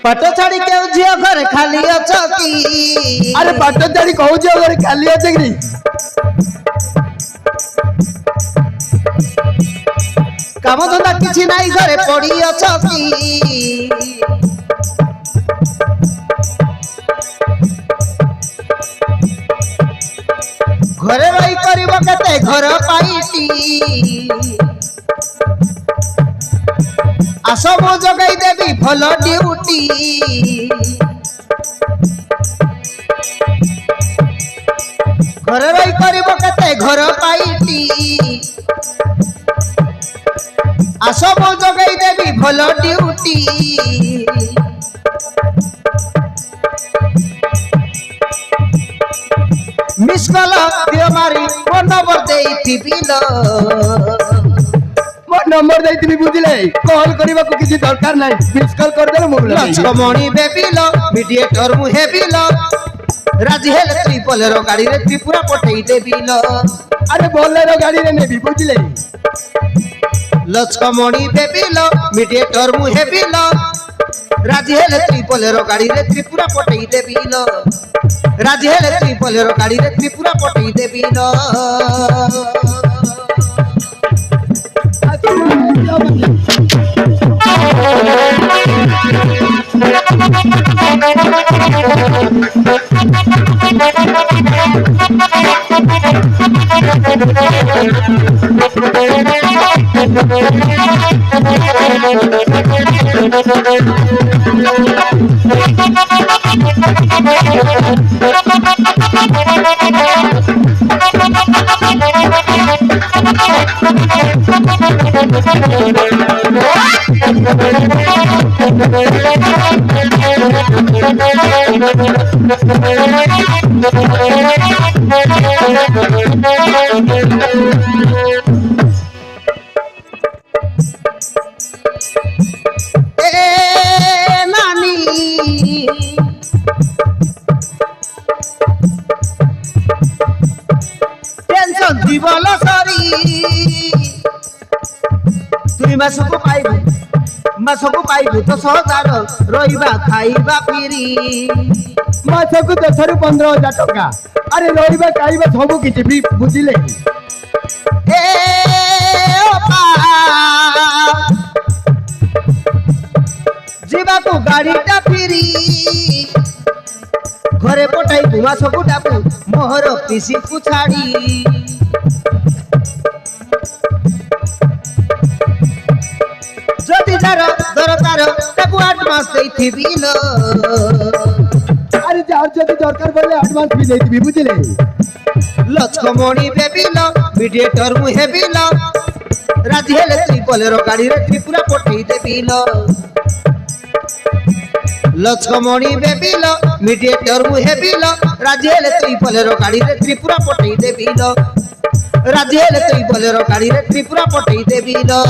पाट छाड़ी के झियो घर खाली अछ की अरे पाट छाड़ी कहू झियो घर खाली अछ कि काम धंदा किछि नाही घरे पड़ी अछ की घरे रही करिबो केते घर पाईटी आसो मो जगाई देबी भल ड्यूटी घरे रही करिबो केते घर पाईटी आसो मो जगाई देबी भल ड्यूटी मिस कल दियो मारी फोन नंबर देई थिबिलो नंबर देइतिबी बुझिले कॉल करबा को किछि दरकार नाही मिस कॉल कर देले मोबाइल लक्ष्मणी बेबिलो मीडिएटर मु हेबिलो राजी हेले ट्रिपलर गाड़ी रे त्रिपुरा पठेई देबिलो अरे बोलेरो गाड़ी रे नेबी बुझिले लक्ष्मणी बेबिलो मीडिएटर मु हेबिलो राजी हेले ट्रिपलर गाड़ी रे त्रिपुरा पठेई देबिलो राजी हेले ट्रिपलर गाड़ी रे त्रिपुरा पठेई देबिलो टेंशन जीवन सरी तुई मासको पाइबु 10,000 रहिबा खाइबा पिरी मासको 10 रु 15,000 टका अरे रहिबा खाइबा सब किछि भी बुझिले ए ओपा जीवा को गाड़ीटा फिरी घरे पठाई घुमा सबु डाकू मोहर पिसी को छाड़ी जदि जार दरकार ताकू एडवांस देइथिबिलो अरे जार जदि दरकार बोले एडवांस भी देइथिबी बुझिले लक्ष्मणी बेबिलो मीडिएटर मु हेबिलो राजी हेले ट्रिपलर गाड़ी रे त्रिपुरा पठेई देबिलो लक्ष्मणी बेबिलो मीडिएटर मु हेबिलो राजी हेले ट्रिपलर गाड़ी रे त्रिपुरा पठेई देबिलो राजी हेले ट्रिपलर गाड़ी रे त्रिपुरा पठेई देबिलो